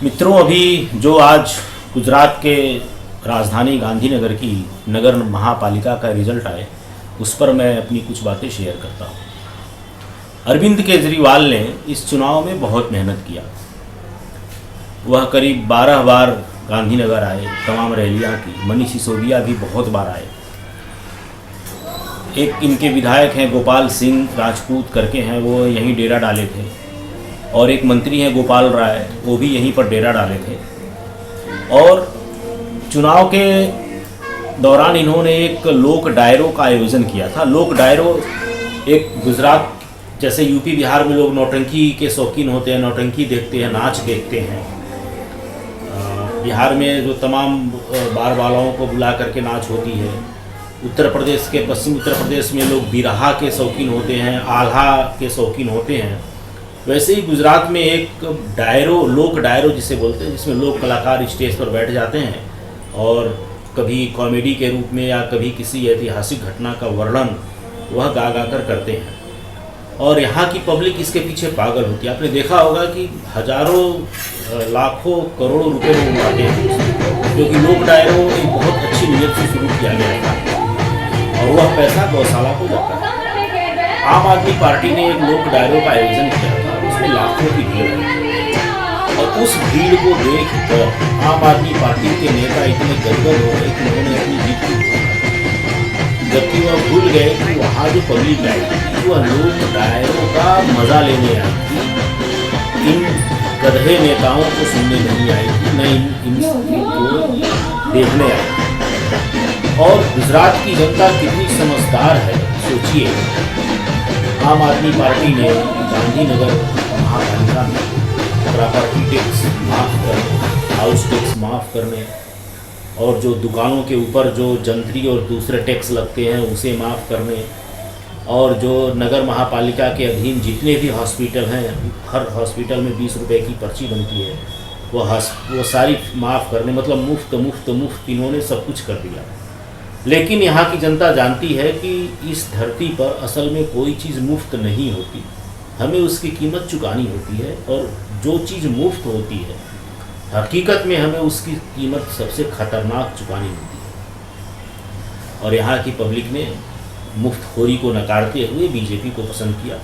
मित्रों, अभी जो आज गुजरात के राजधानी गांधीनगर की नगर महापालिका का रिजल्ट आए, उस पर मैं अपनी कुछ बातें शेयर करता हूँ। अरविंद केजरीवाल ने इस चुनाव में बहुत मेहनत किया। वह करीब 12 बार गांधीनगर आए, तमाम रैलियाँ की। मनीष सिसोदिया भी बहुत बार आए। एक इनके विधायक हैं गोपाल सिंह राजपूत करके हैं, वो यहीं डेरा डाले थे। और एक मंत्री हैं गोपाल राय, वो भी यहीं पर डेरा डाले थे। और चुनाव के दौरान इन्होंने एक लोक डायरों का आयोजन किया था। लोक डायरो एक गुजरात जैसे यूपी बिहार में लोग नौटंकी के शौकीन होते हैं, नौटंकी देखते हैं, नाच देखते हैं। बिहार में जो तमाम बार बालाओं को बुला करके नाच होती है। उत्तर प्रदेश के पश्चिम उत्तर प्रदेश में लोग बिरहा के शौकीन होते हैं, आल्हा के शौकीन होते हैं। वैसे ही गुजरात में एक डायरो, लोक डायरो जिसे बोलते हैं, जिसमें लोक कलाकार स्टेज पर बैठ जाते हैं और कभी कॉमेडी के रूप में या कभी किसी ऐतिहासिक घटना का वर्णन वह गा गा कर करते हैं। और यहाँ की पब्लिक इसके पीछे पागल होती है। आपने देखा होगा कि हजारों लाखों करोड़ों रुपए लोग उड़ाते हैं, क्योंकि लोक डायरो एक बहुत अच्छी नीयत से शुरू किया गया था और वह पैसा गौशाला को जाता है। आम आदमी पार्टी ने एक लोक डायरो का आयोजन किया था, उसमें लाखों की भीड़ है। और उस भीड़ को देख कर आम आदमी पार्टी के नेता इतने गदगद हो गए कि उन्होंने अपनी जीत की घोषणा की। जबकि वह भूल गए कि वहाँ जो पब्लिक आई थी वह लोक डायरो का मजा लेने आई थी। इन गधे नेताओं को सुनने नहीं आई थी, न इनको देखने आई थी। और गुजरात की जनता कितनी समझदार है, सोचिए। आम आदमी पार्टी ने गांधीनगर महापालिका में प्रॉपर्टी टैक्स माफ़ करने, हाउस टैक्स माफ़ करने और जो दुकानों के ऊपर जो जंतरी और दूसरे टैक्स लगते हैं उसे माफ़ करने, और जो नगर महापालिका के अधीन जितने भी हॉस्पिटल हैं, हर हॉस्पिटल में 20 रुपये की पर्ची बनती है, वो सारी माफ़ करने, मतलब मुफ्त मुफ्त मुफ्त इन्होंने सब कुछ कर दिया। लेकिन यहाँ की जनता जानती है कि इस धरती पर असल में कोई चीज़ मुफ्त नहीं होती, हमें उसकी कीमत चुकानी होती है। और जो चीज़ मुफ्त होती है हकीकत में हमें उसकी कीमत सबसे खतरनाक चुकानी होती है। और यहाँ की पब्लिक ने मुफ्तखोरी को नकारते हुए बीजेपी को पसंद किया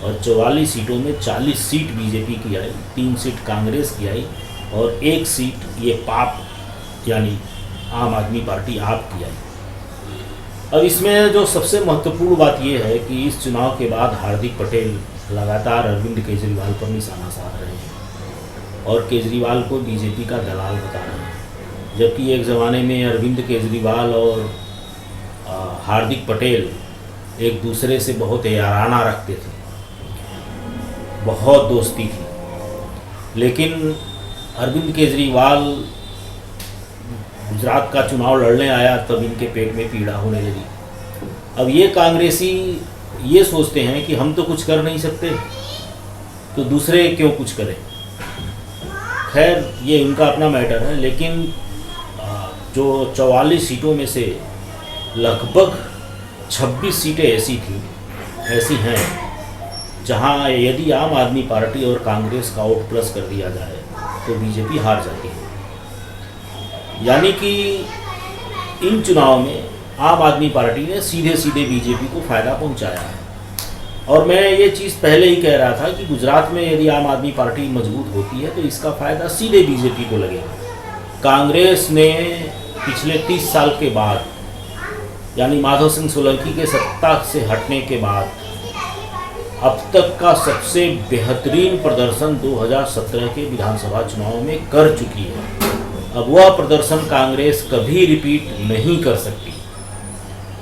और 44 सीटों में 40 सीट बीजेपी की आई, 3 सीट कांग्रेस की आई और 1 सीट ये पाप यानी आम आदमी पार्टी आप की आई। अब इसमें जो सबसे महत्वपूर्ण बात यह है कि इस चुनाव के बाद हार्दिक पटेल लगातार अरविंद केजरीवाल पर निशाना साध रहे हैं और केजरीवाल को बीजेपी का दलाल बता रहे हैं। जबकि एक ज़माने में अरविंद केजरीवाल और हार्दिक पटेल एक दूसरे से बहुत याराना रखते थे, बहुत दोस्ती थी। लेकिन अरविंद केजरीवाल गुजरात का चुनाव लड़ने आया तब इनके पेट में पीड़ा होने लगी। अब ये कांग्रेसी ये सोचते हैं कि हम तो कुछ कर नहीं सकते तो दूसरे क्यों कुछ करें। खैर, ये इनका अपना मैटर है। लेकिन जो 44 सीटों में से लगभग 26 सीटें ऐसी हैं जहां यदि आम आदमी पार्टी और कांग्रेस का वोट प्लस कर दिया जाए तो बीजेपी हार जाती है। यानी कि इन चुनाव में आम आदमी पार्टी ने सीधे सीधे बीजेपी को फ़ायदा पहुंचाया है। और मैं ये चीज़ पहले ही कह रहा था कि गुजरात में यदि आम आदमी पार्टी मजबूत होती है तो इसका फ़ायदा सीधे बीजेपी को लगेगा। कांग्रेस ने पिछले 30 साल के बाद, यानी माधव सिंह सोलंकी के सत्ता से हटने के बाद, अब तक का सबसे बेहतरीन प्रदर्शन 2017 के विधानसभा चुनाव में कर चुकी है। अब वह प्रदर्शन कांग्रेस कभी रिपीट नहीं कर सकती,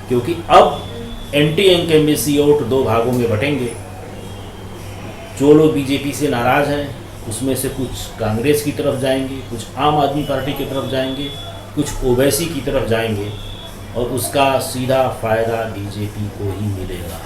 क्योंकि अब एंटी इनकम्बेंसी वोट 2 भागों में बटेंगे। जो लोग बीजेपी से नाराज़ हैं उसमें से कुछ कांग्रेस की तरफ जाएंगे, कुछ आम आदमी पार्टी की तरफ जाएंगे, कुछ ओवैसी की तरफ जाएंगे और उसका सीधा फ़ायदा बीजेपी को ही मिलेगा।